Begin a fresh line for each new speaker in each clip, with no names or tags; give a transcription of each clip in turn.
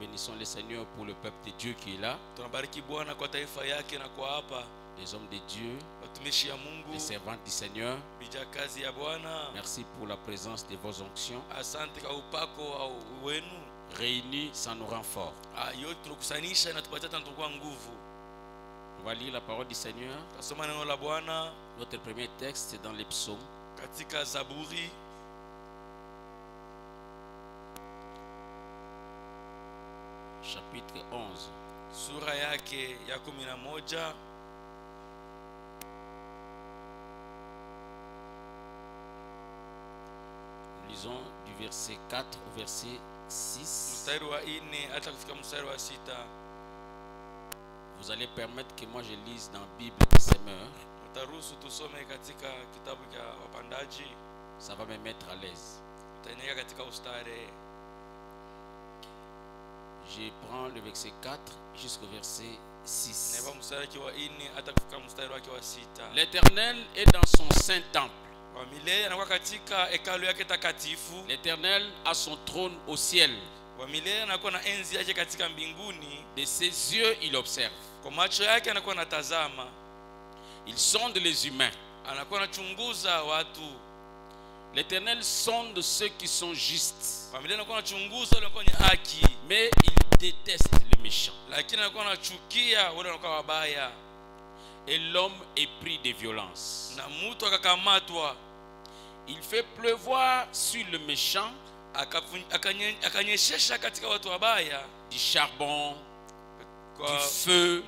bénissons le Seigneur pour le peuple de Dieu qui est là. Les hommes de Dieu, les servants du Seigneur. Merci pour la présence de vos onctions. Réunis, ça nous rend forts. On va lire la parole du Seigneur. Notre premier texte est dans les psaumes. Chapitre 11.
Sura yake ya 11.
Lisons du verset 4 au verset 6. Vous allez permettre que moi je lise dans la Bible des semeurs. Ça va me mettre à l'aise. Je prends le verset 4 jusqu'au verset 6. L'Éternel est dans son saint temple. L'Éternel a son trône au ciel. De ses yeux il observe. Il sonde les humains. L'Éternel sonde ceux qui sont justes, mais il déteste les méchants. Et l'homme est pris de violence. Il fait pleuvoir sur le méchant du charbon, du feu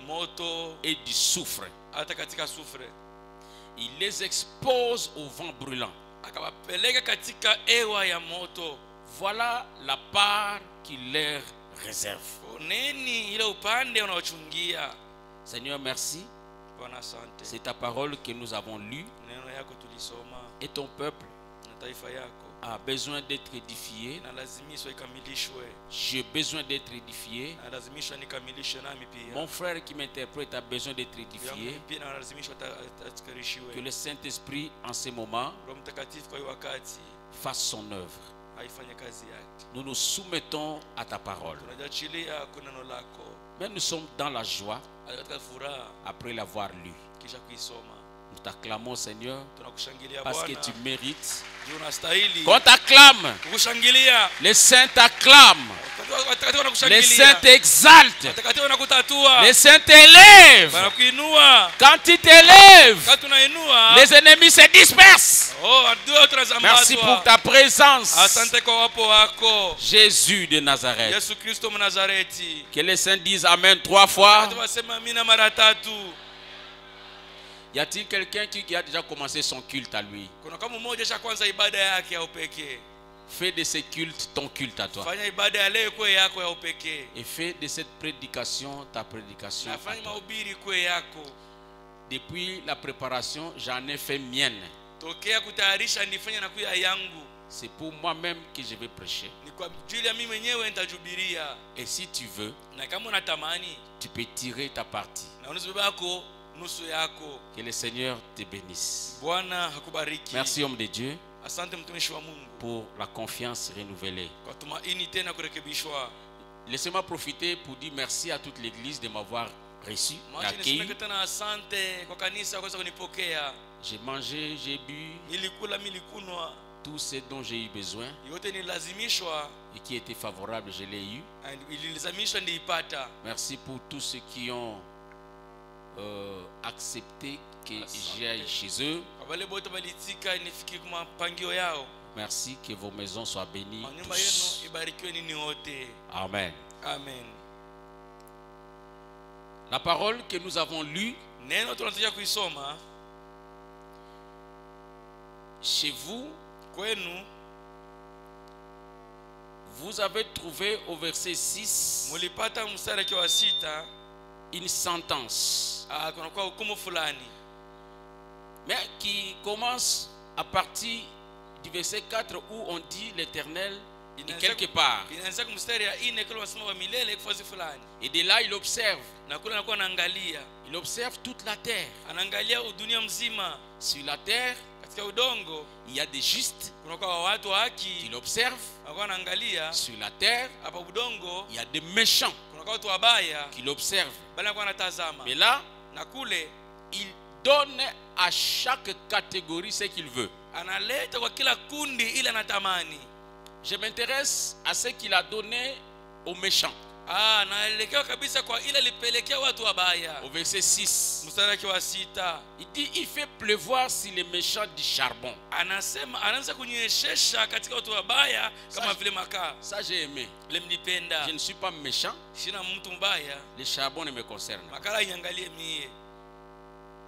et du soufre. Il les expose au vent brûlant. Voilà la part qu'il leur réserve. Seigneur, merci. C'est ta parole que nous avons lue. Et ton peuple a besoin d'être édifié. J'ai besoin d'être édifié. Mon frère qui m'interprète a besoin d'être édifié. Que le Saint-Esprit en ce moment fasse son œuvre. Nous nous soumettons à ta parole. Mais nous sommes dans la joie après l'avoir lu. Nous t'acclamons, Seigneur, parce que tu mérites. Qu'on t'acclame. Les saints t'acclament. Les saints t'exaltent. Les saints t'élèvent. Quand tu t'élèves, les ennemis se dispersent. Merci pour ta présence. Jésus de Nazareth. Que les saints disent Amen 3 fois. Y a-t-il quelqu'un qui a déjà commencé son culte à lui? Fais de ce culte ton culte à toi. Et fais de cette prédication ta prédication à toi. Depuis la préparation, j'en ai fait mienne. C'est pour moi-même que je vais prêcher. Et si tu veux, tu peux tirer ta partie. Que le Seigneur te bénisse. Merci, homme de Dieu, pour la confiance renouvelée. Laissez-moi profiter pour dire merci à toute l'église de m'avoir reçu, accueilli. J'ai mangé, j'ai bu tout ce dont j'ai eu besoin et qui était favorable, je l'ai eu. Merci pour tous ceux qui ont accepter que j'aille chez eux. Merci, que vos maisons soient bénies tous. Amen.
Amen.
La parole que nous avons lue chez vous, vous avez trouvé au verset 6 une sentence, mais qui commence à partir du verset 4 où on dit l'Éternel est quelque part. Et de là il observe. Il observe toute la terre. Sur la terre,
katika udongo
il y a des justes
kunakuwa watu wa haki
qui l'observent.
wako naangalia.
Sur la terre,
Hapa udongo
il y a des méchants
kunakuwa watu wabaya
qui l'observent.
bali wako wanatazama.
Mais là,
Na kule
il donne à chaque catégorie ce qu'il veut.
analeta kwa kila kundi ile anatamani.
Je m'intéresse à ce qu'il a donné aux méchants.
Naelekea kabisa kwa ile alipelekea watu wabaya.
Au verset 6,
Mstari wa 6
il dit il fait pleuvoir sur les méchants du charbon.
anasema anaanza kunyeshesha katika watu wabaya kama vile makaa.
Ça j'ai aimé.
Lemnipenda.
Je ne suis pas méchant.
Sina mtu mbaya.
Le charbon ne me concerne pas.
Makala inyangalie mie.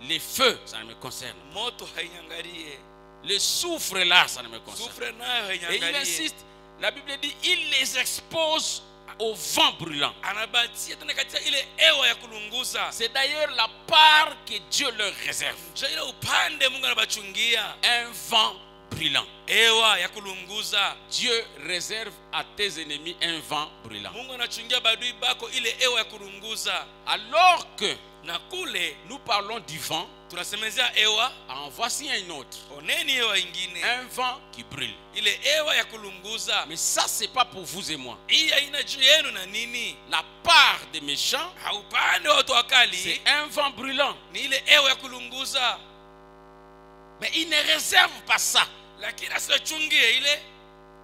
Les feux, ça ne me concerne pas.
Moto hainyangalie.
Le soufre là, ça ne me concerne
Soufre nayo
pas. Et il
hainyangalie.
insiste, la Bible dit il les expose au vent brûlant.
Anabatia tena katika ile hewa ya kulunguza.
C'est d'ailleurs la part que Dieu leur réserve.
Ndio ile upande Mungu anabachungia.
Un vent brûlant.
Hewa ya kulunguza.
Dieu réserve à tes ennemis un vent brûlant.
Mungu anachungia badui bako ile hewa ya kulunguza.
Alors que
Na kule
nous parlons du vent,
tunasemezea hewa,
en voici un autre.
oneni hewa ingine.
Un vent qui brûle.
Ile hewa ya kulunguza.
Mais ça, c'est pas pour vous et moi.
Hii haina juu yenu na nini?
La part des méchants,
Haupande watu wakali.
c'est un vent brûlant.
Ni ile hewa ya kulunguza.
Mais il ne réserve pas ça
Lakini asichungie ile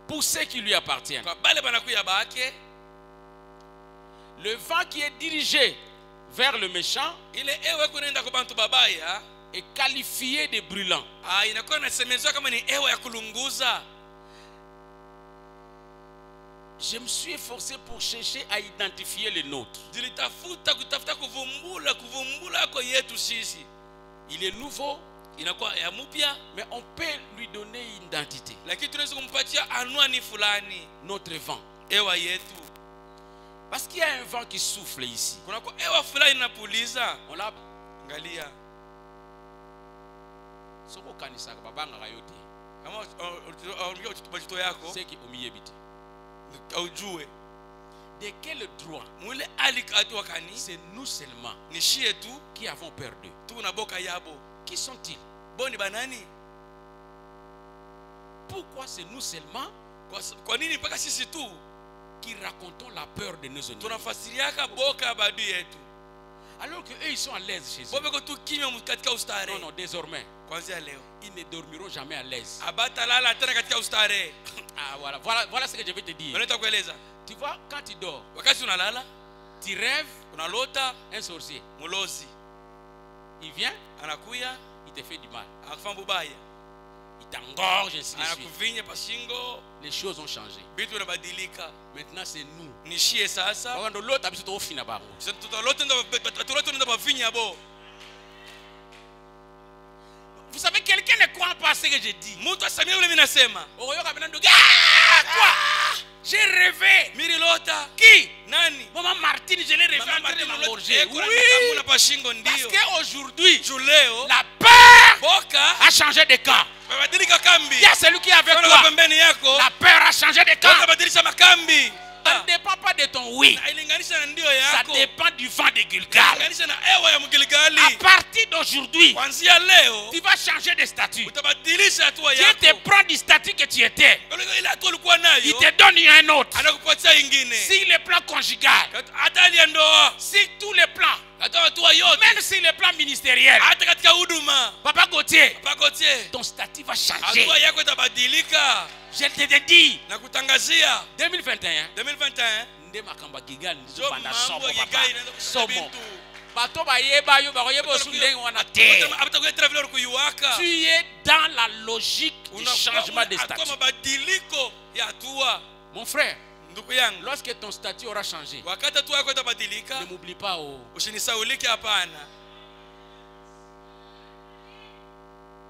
pour ceux qui lui appartiennent.
kwa bale banakuya bake.
Le vent qui est dirigé vers le méchant
Ile hewa kunaenda kwa bantu babaya
est qualifié de brûlant.
inakuwa inasemezwa kama ni hewa ya kulunguza.
Je me suis efforcé pour chercher à identifier les nôtres.
Kutafuta kuvumbula kwa yetu sisi.
Il est nouveau,
Inakuwa ya mpya,
mais on peut lui donner une identité.
lakini tunaweza kumpatia anwani fulani.
Notre vent.
Hewa yetu.
Parce qu'il y a un vent qui souffle ici.
Kuna kwa hewa fulani inapuliza.
On l'a.
Angalia.
Soko kanisa babanga kayote.
Kama ongea utubajito yako,
C'est qui omiyebite.
aujue.
De quel droit?
Mule alikatu wakani.
C'est nous seulement
Ni shie tu
qui avons peur d'eux.
tuna boka yabo.
Qui sont-ils?
Boni banani?
Pourquoi c'est nous seulement
Kwa nini mpaka sisi tu
qui racontons la peur de nos ennemis?
tunafasiriaka boka badu yetu?
Alors que eux ils sont à l'aise chez eux.
Bobeko tu kimya katika ustare.
Non, non, désormais,
Kwanzia leo
ils ne dormiront jamais à l'aise.
abatalala tena katika ustare.
Ah, voilà ce que je vais te dire.
Unataka kueleza?
Tu vois, quand tu dors,
Wakati unalala,
tu rêves
unalota
un sorcier.
mulozi
Il vient,
anakuya,
il te fait du mal.
akufanya bubaya,
Il t'engorge, ainsi de suite.
anakuvinya pashingo,
Les choses ont changé.
vitu vinabadilika.
Maintenant, c'est nous.
Nishie sasa.
Quand l'autre a besoin de finir par
Sasa tutalote ndio bavinya bo.
Vous savez, quelqu'un ne croit pas à ce que je dis.
Mtu asamia ule mimi nasema.
Quoi? J'ai rêvé.
Miri lota.
Qui?
Nani?
Maman Martine, je l'ai rêvé en train de m'engorger.
Oui.
Parce
Ndio.
qu'aujourd'hui,
Juleo
la peur
boka
a changé de camp.
babadilika kambi.
Il y a celui qui est avec
Kuna
toi.
pembeni yako.
La peur a changé de camp.
Boka badilisha makambi.
Ça ne dépend pas de ton oui.
Ilinganisha na ndio
Ça
yako.
dépend du vent de Gilgal.
Ilinganisha na hewa ya Mgilgali.
À partir d'aujourd'hui,
Kwanzia leo
tu vas changer de statut.
utabadilisha hatua
Dieu te
yako.
prend du statut que tu étais.
Ile hatua ulikuwa
Il
nayo
te donne un autre.
anakupatia ingine.
Sur le plan conjugal,
Hata hali ya ndoa,
sur tous les plans,
hata hatua yote,
même sur le plan ministériel.
hata katika huduma.
Papa Gauthier,
Pakotie,
ton statut va changer.
hatua yako itabadilika.
Je te dis,
Na kutangazia
2021,
2021
nde makamba gigal
jo
panda
mambo
somo
ya
papa.
gigai inaanza kusema
Somo.
bintu.
Bato bayeba yo bakoyeba osundeng wana te.
Abatakuletea vile kuiwaka.
Tu es dans la logique du changement de
Hatua
statut.
mabadiliko ya hatua.
Mon frère,
Ndugu yangu,
lorsque ton statut aura changé,
wakati hatua yako itabadilika,
ne m'oublie pas. Oh.
usinisaulike hapana.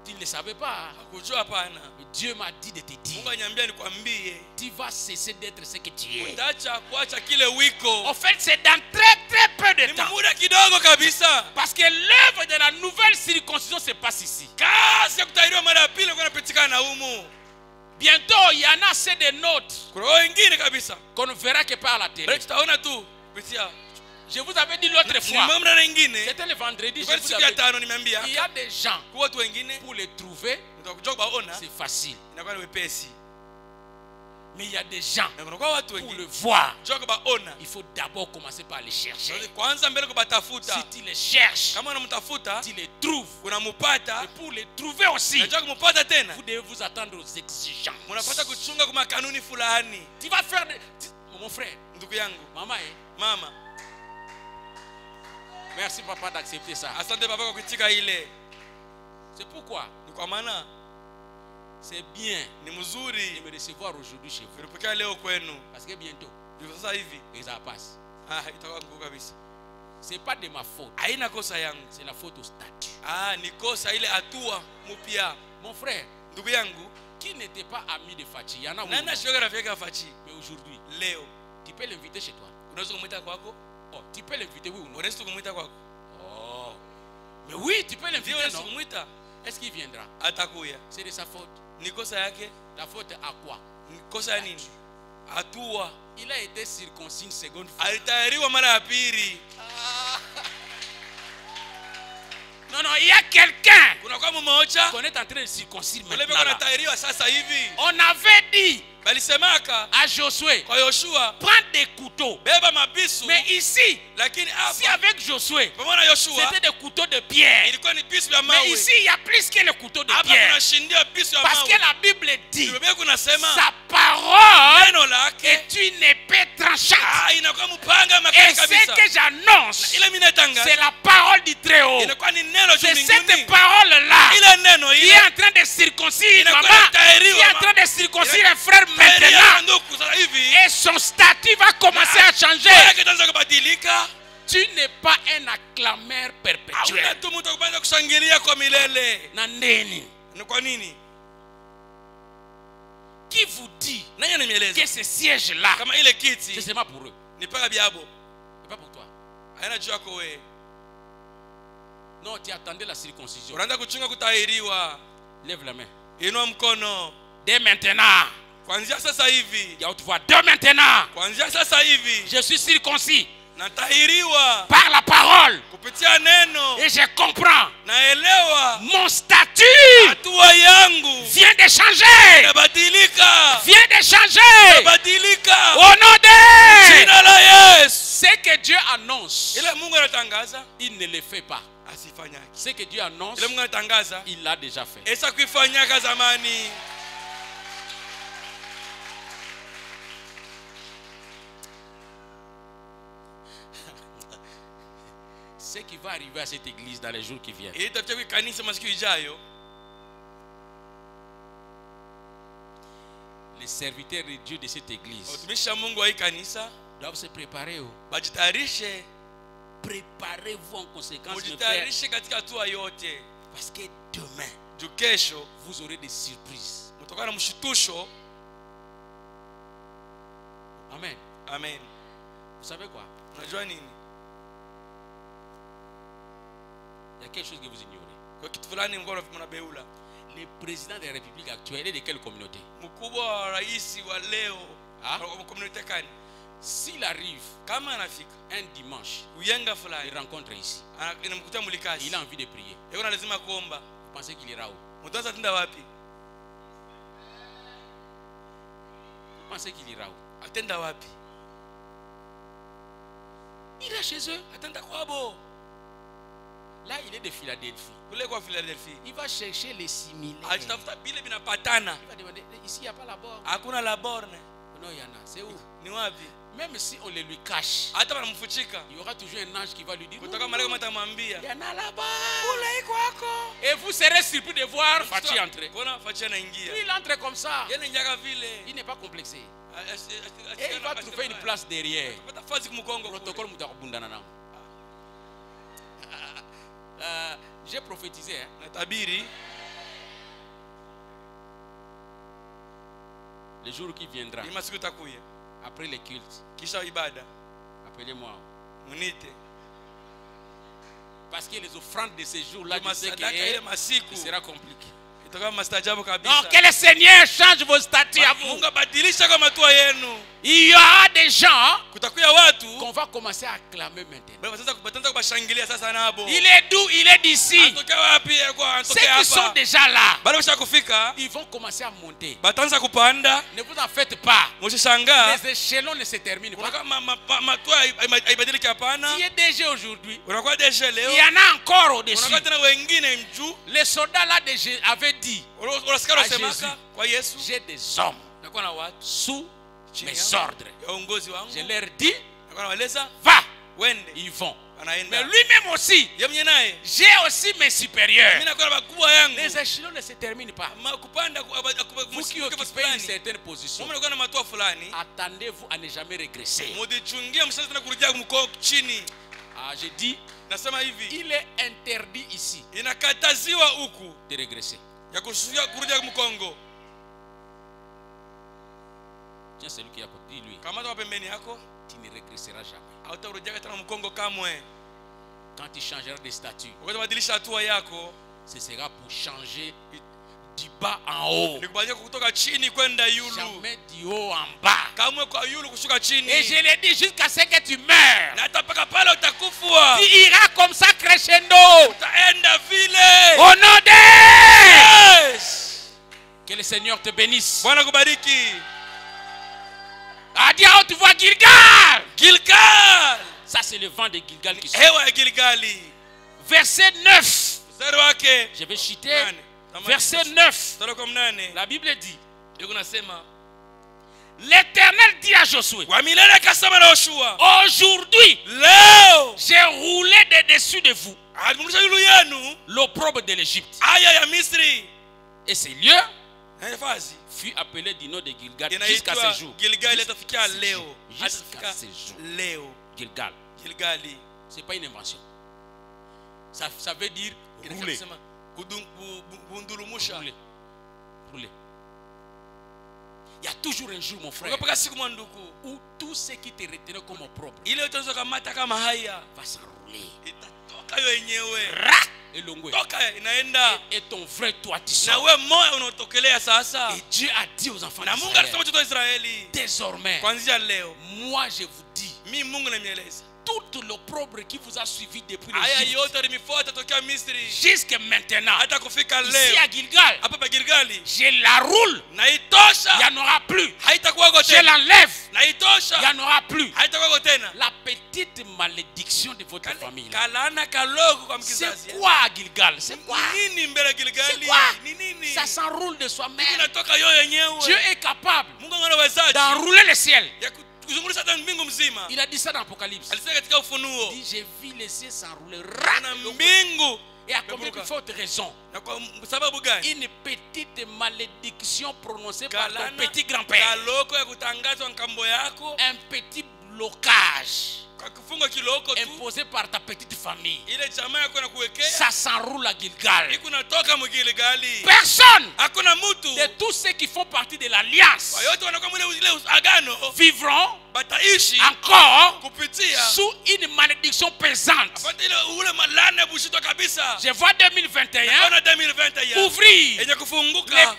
Tu ne le savais pas.
Kujua hapana.
Dieu m'a dit de te dire.
Mungu anyambia nikwambie,
Tu vas cesser d'être ce que tu es.
utaacha kuacha kile wiko.
En fait, c'est dans très très peu de
Ni
temps.
muda kidogo kabisa.
Parce que l'œuvre de la nouvelle circoncision se passe ici.
Kazi ya kutahiriwa mara ya pili kwa napitikana na humu.
Bientôt, il y en a ceux des nôtres
Kuna wengine kabisa.
qu'on ne verra que par la télé.
Bali tutaona tu kupitia
Je vous avais dit l'autre fois. C'était le vendredi. Je vous avais dit. Il y a des gens. Pour les trouver, c'est facile. Mais il y a des gens, pour le voir, il faut d'abord commencer par les chercher. Si tu les cherches, tu les trouves. Et pour les trouver aussi, vous devez vous attendre aux exigences. Tu vas faire mon frère, maman, merci papa d'accepter ça. C'est pourquoi c'est bien de me recevoir aujourd'hui chez vous. Parce que bientôt, et ça passe. Ce n'est pas de ma faute. C'est la faute au statut. Mon frère, qui n'était pas ami de Fachi, il y en a mais aujourd'hui, tu peux l'inviter chez toi. Oh, tu peux l'inviter, oui ou non? Oh. Mais oui, tu peux l'inviter, non? Est-ce qu'il viendra? C'est de sa faute. La faute à quoi? Il a été circoncis une seconde fois. Non, il y a quelqu'un qu'on est en train de circoncire maintenant. On avait dit à Josué, prends des couteaux. Mais ici, si avec Josué, c'était des couteaux de pierre. Mais ici, il y a plus que les couteaux de pierre. Parce que la Bible dit, sa parole est une épée tranchante. Et ce que j'annonce, c'est la parole du Très-Haut. C'est cette parole-là qui est en train de circoncire maman, qui est en train de circoncire un frère maintenant. Et son statut va commencer à changer. Tu n'es pas un acclameur perpétuel. Qui vous dit que ce siège-là, c'est seulement pour eux? C'est pas pour toi. Non, tu attendais la circoncision. Lève la main. Dès maintenant. Dès maintenant. Je suis circoncis par la parole. Et je comprends. Mon statut vient de changer. Vient de changer. Au nom de ce que Dieu annonce, il ne le fait pas. Ce que Dieu annonce, il l'a déjà fait. Ce qui va arriver à cette église dans les jours qui viennent, les serviteurs de Dieu de cette église doivent se préparer. Préparez-vous en conséquence, parce que demain, vous aurez des surprises. Amen.
Amen.
Vous savez quoi? Il y a quelque chose que vous ignorez. Le président de la République actuelle est de quelle communauté? S'il arrive un dimanche, il rencontre ici, il a envie de prier, vous pensez qu'il ira où? Vous pensez qu'il ira où? Il ira chez eux. Là, il est de Philadelphie. Il va chercher les similaires. Il va demander, ici, il n'y a pas la borne. Non, il y en a. C'est où? Même si on les lui cache, il y aura toujours un ange qui va lui dire, il y en a là-bas. Et vous serez surpris de voir Fachi entrer. Il entre comme ça. Il n'est pas complexé. Et il va trouver une place derrière. Protocole Moutakabundanana. J'ai prophétisé. Le jour qui viendra, après les cultes, appelez-moi. Parce que les offrandes de ces jours-là, ce sera compliqué. Donc que le Seigneur change vos statuts à vous. Il y aura des gens qu'on va commencer à acclamer maintenant. Il est d'où? Il est d'ici. Ceux qui sont déjà là, ils vont commencer à monter. Ne vous en faites pas. Les échelons ne se terminent pas. Qui est DG aujourd'hui? Il y en a encore au-dessus. Les soldats là avaient dit à Jésus, j'ai des hommes sous mes ordres. Je leur dis, va. Ils vont. Mais lui-même aussi, j'ai aussi mes supérieurs. Les échelons ne se terminent pas. Vous qui occupez une certaine position, attendez-vous à ne jamais régresser. Ah, j'ai dit, il est interdit ici de régresser. Tiens, celui qui est à côté de lui. Tu ne régresseras jamais. Quand tu changeras de statut, ce sera pour changer du bas en haut. Jamais du haut en bas. Et je l'ai dit jusqu'à ce que tu meurs. Tu iras comme ça crescendo. Au nom de que le Seigneur te bénisse. A dit à haute voix, Gilgal.
Gilgal.
Ça c'est le vent de Gilgal qui sort. Verset 9. Je vais citer. Verset 9. La Bible dit, l'Éternel dit à Josué, aujourd'hui, j'ai roulé de dessus de vous l'opprobre de l'Égypte. Et ces lieux fut appelé du nom de Gilgal jusqu'à ce jour. Jusqu'à ce jour. Gilgal. Ce n'est pas une invention. Ça veut dire rouler. Rouler. Il y a toujours un jour, mon frère, où tout ce qui te retenait comme opprobre va s'enrouler. Et ton vrai toi tu sors. Et Dieu a dit aux enfants d'Israël, désormais, moi je vous dis, toute l'opprobre qui vous a suivi depuis l'Égypte jusqu'à maintenant, ici à Gilgal, je la roule, il n'y en aura plus. Je l'enlève, il n'y en aura plus. La petite malédiction de votre famille, c'est quoi à Gilgal? C'est quoi? Ça s'enroule de soi-même. Dieu est capable d'enrouler le ciel. Il a dit ça dans l'Apocalypse. Il dit, j'ai vu les cieux s'enrouler. Et à combien de fortes raisons? Une petite malédiction prononcée par ton petit grand-père. Un petit blocage imposé par ta petite famille. Ça s'enroule à Gilgal. Personne de tous ceux qui font partie de l'alliance vivront encore sous une malédiction pesante. Je vois 2021 ouvrir les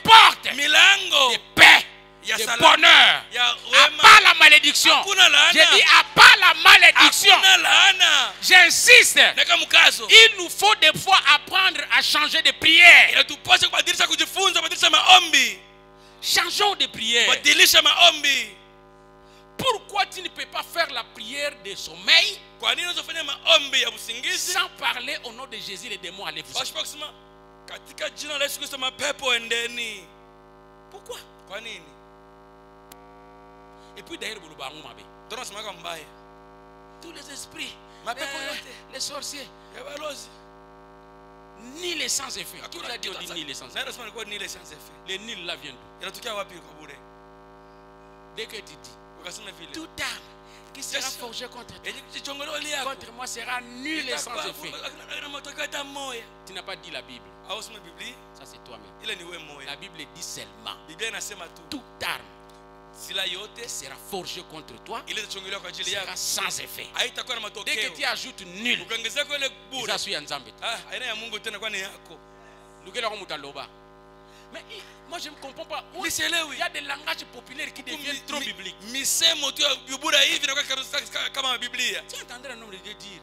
portes de paix, de bonheur, à part la malédiction. Je dis à part la malédiction. J'insiste. Il nous faut des fois apprendre à changer de prière. Changeons de prière. Pourquoi tu ne peux pas faire la prière de sommeil sans parler au nom de Jésus, les démons allaient vous sortir? Pourquoi? Et puis d'ailleurs, tous les esprits, les sorciers, ni les sans effet. Qui a dit ni les sans effet? Les Nil là viennent d'où? Dès que tu dis, toute arme qui sera forgée contre toi, contre moi sera nulle et sans effet. Tu n'as pas dit la Bible. Ça c'est toi-même. La Bible dit seulement, toute arme sera forgé contre toi, sera sans effet. Dès que tu ajoutes nul, ça suit en Zambie. Mais moi je ne comprends pas. Il y a des langages populaires qui deviennent trop bibliques. Tu entendrais un homme de Dieu dire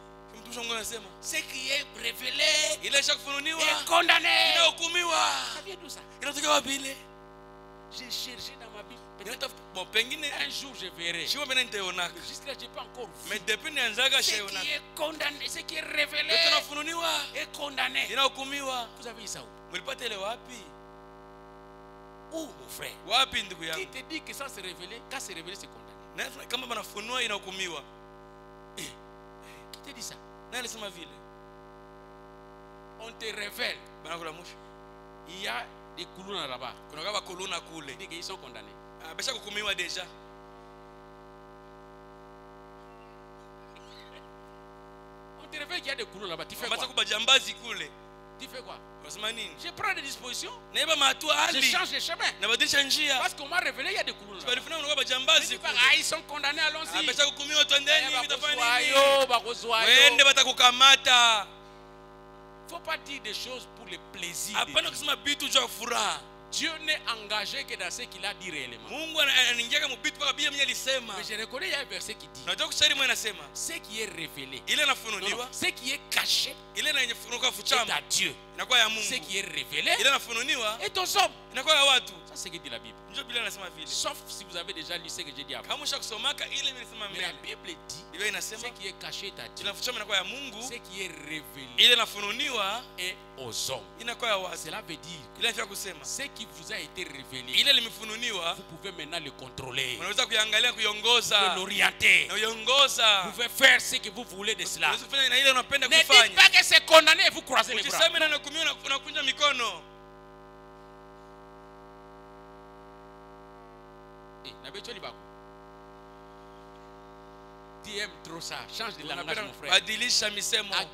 ce qui est révélé est condamné. Ça vient d'où ça? J'ai cherché dans ma Bible. Un jour je verrai. Jusque-là, je n'ai pas encore vu. Ce qui est condamné, ce qui est révélé est condamné. Vous avez eu ça où? Où, mon frère? Qui te dit que ça c'est révélé? Quand c'est révélé, c'est condamné. Qui te dit ça? On te révèle. Il y a des couloirs là-bas. Ils sont condamnés. On te révèle qu'il y a des couloirs là-bas. Tu fais quoi? Tu fais quoi? Je prends des dispositions. Je change de chemin. Parce qu'on m'a révélé il y a des couloirs là-bas. Ils sont condamnés, allons-y. Il ne faut pas dire des choses pour le plaisir. Dieu n'est engagé que dans ce qu'il a dit réellement. Mais je reconnais il y a un verset qui dit ce qui est révélé, ce qui est caché est à Dieu. Ce qui est révélé est aux hommes. Ça c'est ce que dit la Bible. Sauf si vous avez déjà lu ce que j'ai dit avant. Mais la Bible dit ce qui est caché est à Dieu. Ce qui est révélé est aux hommes. Cela veut dire ce qui vous a été révélé, vous pouvez maintenant le contrôler. Vous pouvez l'orienter. Vous pouvez faire ce que vous voulez de cela. Ne dites pas que c'est condamné et vous croisez les bras. Tu aimes trop ça. Change de langage, mon frère. À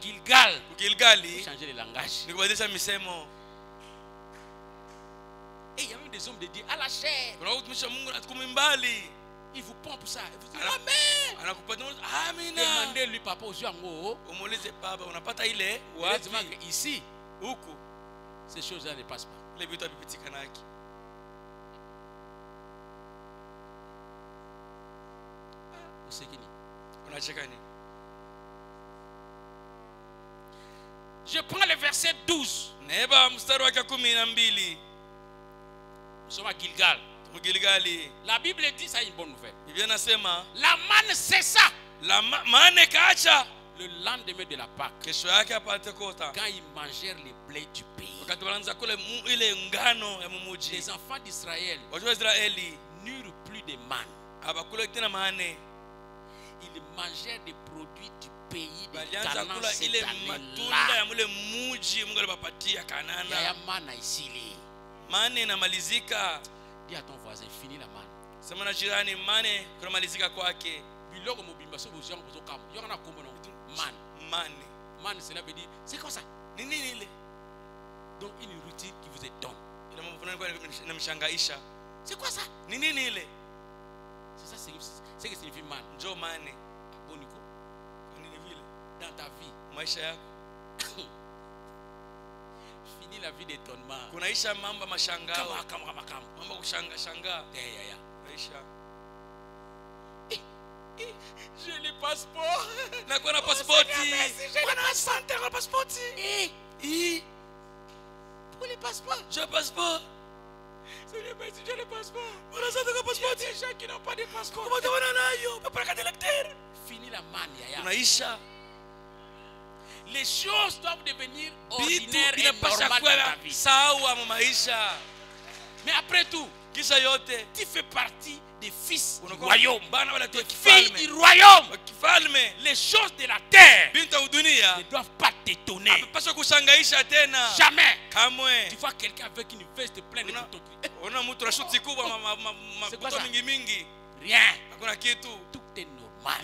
Gilgal, changer de langage. Et il y a même des hommes de Dieu à la chair. Il vous pompe ça. Il vous dit Amen. Demandez-lui, papa, aux yeux en haut. Ici, ces choses-là ne passent pas. Je prends le verset 12. Nous sommes à Gilgal. La Bible dit ça, une bonne nouvelle. La manne cessa le lendemain de la Pâque, quand ils mangèrent les blés du pays. Les enfants d'Israël n'eurent plus de manne. Ils mangèrent des produits du pays de Canaan cette année-là. Il y a manne ici. Dis à ton voisin, finis la manne. Man, cela veut dire, c'est comme ça. Donc une routine qui vous est donnée. C'est quoi ça? C'est ça ce que signifie man. Dans ta vie, finis la vie d'étonnement. J'ai le passeport. Pour les passeports. J'ai le passeport. Seigneur, merci, j'ai le passeport. Il y a des gens qui n'ont pas de passeport. Fini la manne, Yaya. Les choses doivent devenir ordinaires et normales dans ta vie. Mais après tout, tu fais partie des fils du royaume, des filles du royaume. Les choses de la terre ne doivent pas t'étonner. Jamais. Tu vois quelqu'un avec une veste pleine de boutons. C'est quoi ça? Rien. Tout est normal.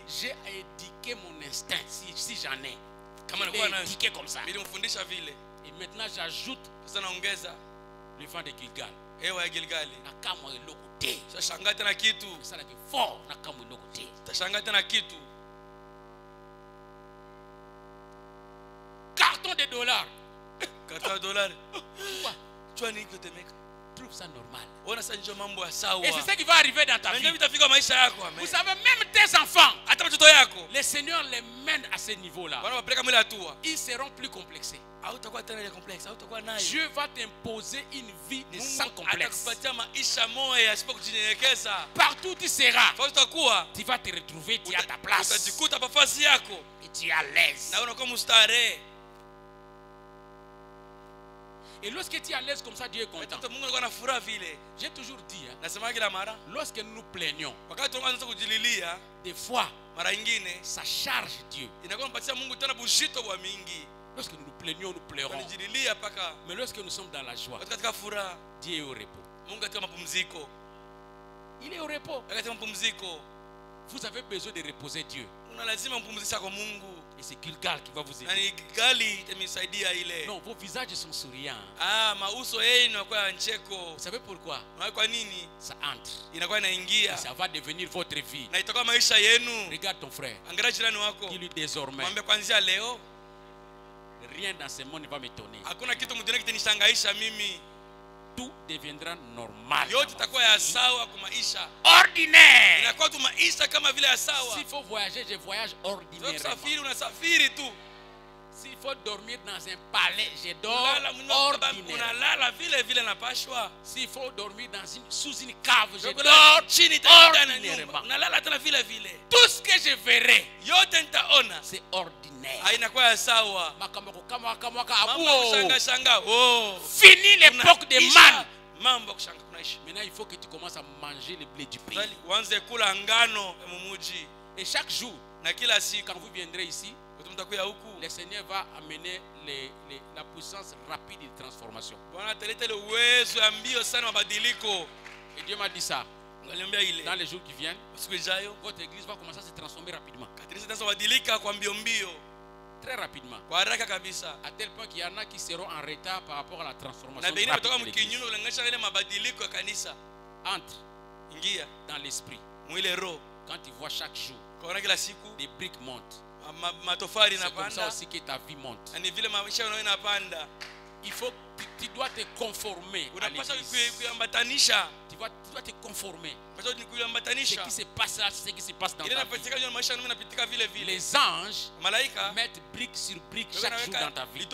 J'ai éduqué mon instinct, si j'en ai. J'ai éduqué comme ça. Et maintenant j'ajoute le vent de Gilgal. Nakamwa eloko te. Ça qui fort nakamwa eloko te. Carton de dollars.
$4.
Quoi? Trouve ça normal.
Ona sa njo mambo ya sawa.
Et c'est ce qui va arriver dans ta vie.
Vitafika maisha yako. Amen.
Vous savez, même tes enfants,
hata mtoto yako,
le Seigneur les mène à ce niveau-là.
Bwana wapeleka mwile hatua.
Ils seront plus complexés.
Hautakuwa tena ile complexe, hautakuwa nayo.
Dieu va t'imposer une vie sans complexe.
Atakupatia maisha moya yasipo kujinyenyekeza.
Partout où tu seras,
tu
vas te retrouver, tu as ta place.
Utajikuta nafasi yako.
Et tu es à l'aise.
Na unakuwa mstare.
Et lorsque tu es à l'aise comme ça, Dieu est content.
J'ai
toujours dit,
hein,
lorsque nous nous plaignons,
des
fois, ça charge Dieu. Lorsque nous nous plaignons, nous pleurons. Mais lorsque nous sommes dans la joie, Dieu est au repos. Il est au repos. Vous avez besoin de reposer Dieu. Et c'est Gilgal qui va vous aider. Non, vos visages sont souriants. Vous savez pourquoi? Ça entre. Et ça va devenir votre vie. Regarde ton frère. Dis-lui désormais, rien dans ce monde ne va m'étonner. Tout deviendra normal. Ordinaire. S'il faut voyager, je voyage ordinairement. S'il faut dormir dans un palais, je dors ordinairement. S'il faut dormir sous une cave, je dors ordinairement. Tout ce que je verrai, c'est ordinaire. Fini l'époque des man. Maintenant, il faut que tu commences à manger le blé du pays. Et chaque jour, quand vous viendrez ici, le Seigneur va amener la puissance rapide de transformation. Et Dieu m'a dit ça. Dans les jours qui viennent, votre église va commencer à se transformer rapidement. Très rapidement. À tel point qu'il y en a qui seront en retard par rapport à la transformation de l'église. Entre dans l'esprit. Quand tu vois chaque jour, des briques montent. C'est comme ça aussi que ta vie monte. Il faut, tu dois te conformer à l'église. Tu dois te conformer. Ce qui se passe là, c'est ce qui se passe dans ta vie. Les anges mettent brique sur brique chaque jour dans ta vie.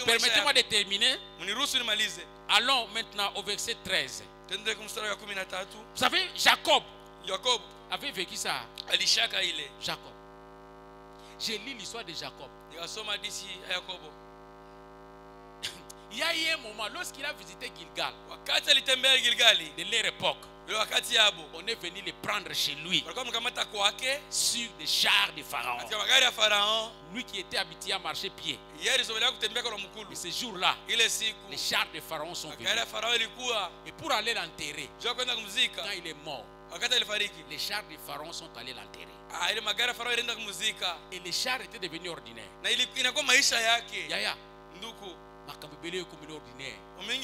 Permettez-moi de terminer. Allons maintenant au verset 13. Vous savez, Jacob avait vécu ça. Jacob. J'ai lu l'histoire de Jacob. Il y a eu un moment, lorsqu'il a visité Gilgal, de leur époque, on est venu le prendre chez lui sur des chars de Pharaon. Lui qui était habitué à marcher pied. Et ce jour-là, les chars de Pharaon sont venus. Et pour aller l'enterrer, quand il est mort, les chars de Pharaon sont allés l'enterrer. Et les chars étaient devenus ordinaires. Yaya, makambebele comme l'ordinaire. Même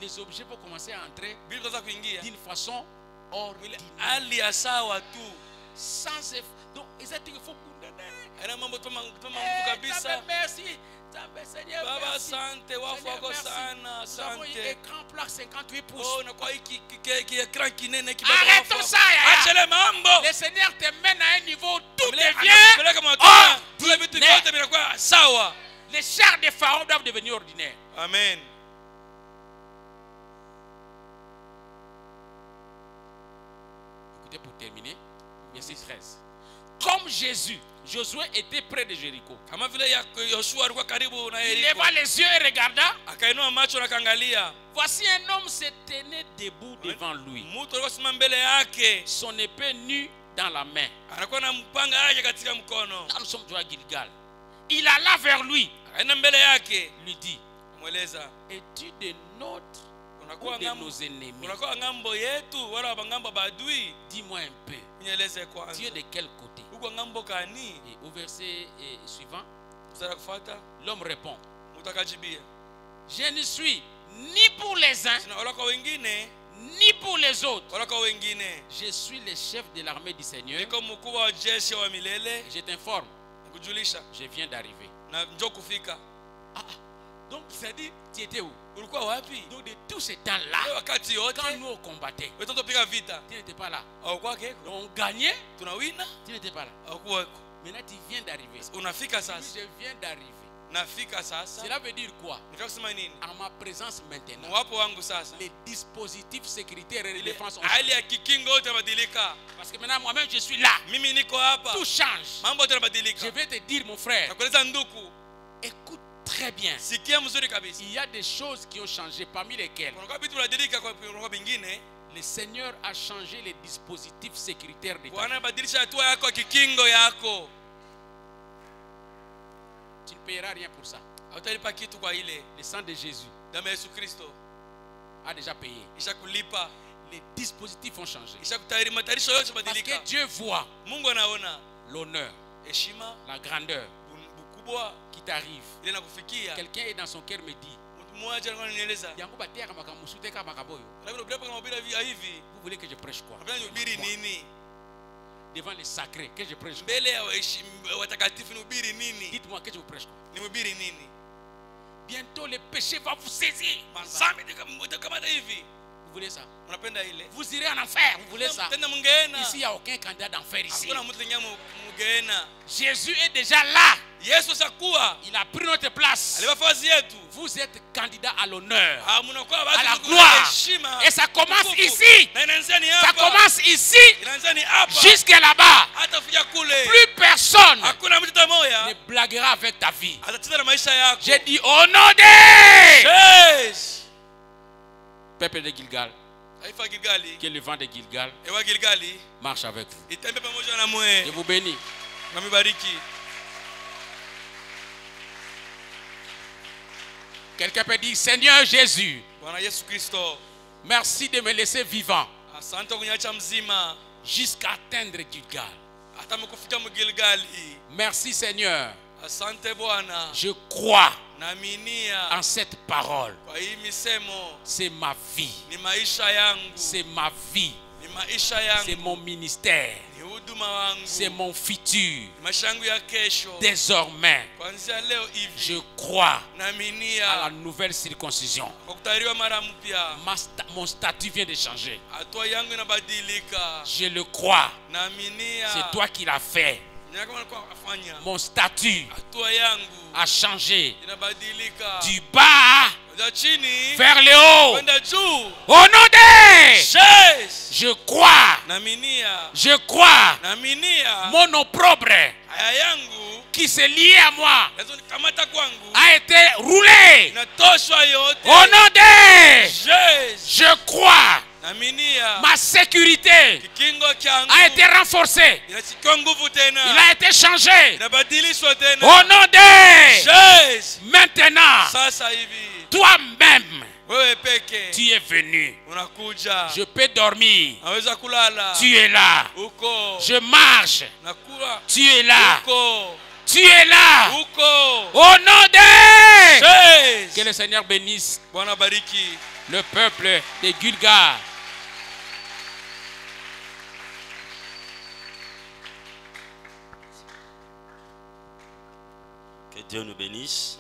les objets vont commencer à entrer d'une façon ordinaire. Sans effort. Donc, ils ont dit qu'il faut condamner. Merci. Seigneur,
Baba sante wafu wako sana,
sante. Écran plat 58 pouces.
Oh, na kwa hiki écran kinene
kidogo. Arrête ça,
achele mambo.
Le Seigneur te mène à un niveau tout devient
sawa.
Les chars de Pharaon doivent devenir ordinaires.
Amen.
Écoutez pour terminer, verset 13. Comme Josué était près de Jéricho. Il leva les yeux et regarda. Voici un homme se tenait debout devant lui. Son épée nue dans la main. Nous sommes à Gilgal. Il alla vers lui. Lui dit, es-tu de notre ou de nos ennemis? Dis-moi un peu. Tu es de quel côté? Et au verset suivant, l'homme répond, je ne suis ni pour les uns
ni pour les autres. Je suis le chef de l'armée du Seigneur. Je t'informe. Je viens d'arriver. Donc, ça dit, tu étais où? Donc, de tout ce temps-là, quand nous on combattait, tu n'étais pas là. Donc, on gagnait, tu n'étais pas là. Maintenant, tu viens d'arriver. Je viens d'arriver. Cela veut dire quoi? En ma présence maintenant, les dispositifs sécuritaires et de défense ont changé. Parce que maintenant moi-même je suis là. Tout change. Je vais te dire mon frère, écoute très bien. Il y a des choses qui ont changé, parmi lesquelles le Seigneur a changé les dispositifs sécuritaires de ta vie. Tu ne payeras rien pour ça. Le sang de Jésus a déjà payé. Les dispositifs ont changé. Parce que Dieu voit l'honneur, la grandeur qui t'arrive. Quelqu'un est dans son cœur me dit, vous voulez que je prêche quoi? Devant les sacrés, que je prêche quoi? Dites-moi que je vous prêche quoi? Bientôt le péché va vous saisir. Vous voulez ça? Vous irez en enfer. Vous voulez ça? Ici, il n'y a aucun candidat d'enfer ici. Jésus est déjà là. Il a pris notre place. Vous êtes candidat à l'honneur, à la gloire. Et ça commence ici. Ça commence ici jusqu'à là-bas. Plus personne ne blaguera avec ta vie. J'ai dit au nom de peuple de Gilgal, que le vent de Gilgal marche avec vous. Je vous bénis. Quelqu'un peut dire, Seigneur Jésus, merci de me laisser vivant jusqu'à atteindre Gilgal. Merci Seigneur. Je crois en cette parole. C'est ma vie. C'est ma vie. C'est mon ministère. C'est mon futur. Désormais, je crois à la nouvelle circoncision. Mon statut vient de changer. Je le crois. C'est toi qui l'as fait. Mon statut a changé du bas vers le haut. Au nom de je crois. Je crois. Mon opprobre qui s'est lié à moi a été roulé. Au nom de je crois. Ma sécurité a été renforcée. Il a été changé. Au nom de maintenant, toi-même, tu es venu. Je peux dormir. Tu es là. Je marche. Tu es là. Tu es là. Au nom de que le Seigneur bénisse le peuple de Gilgal.
Que Dieu nous bénisse.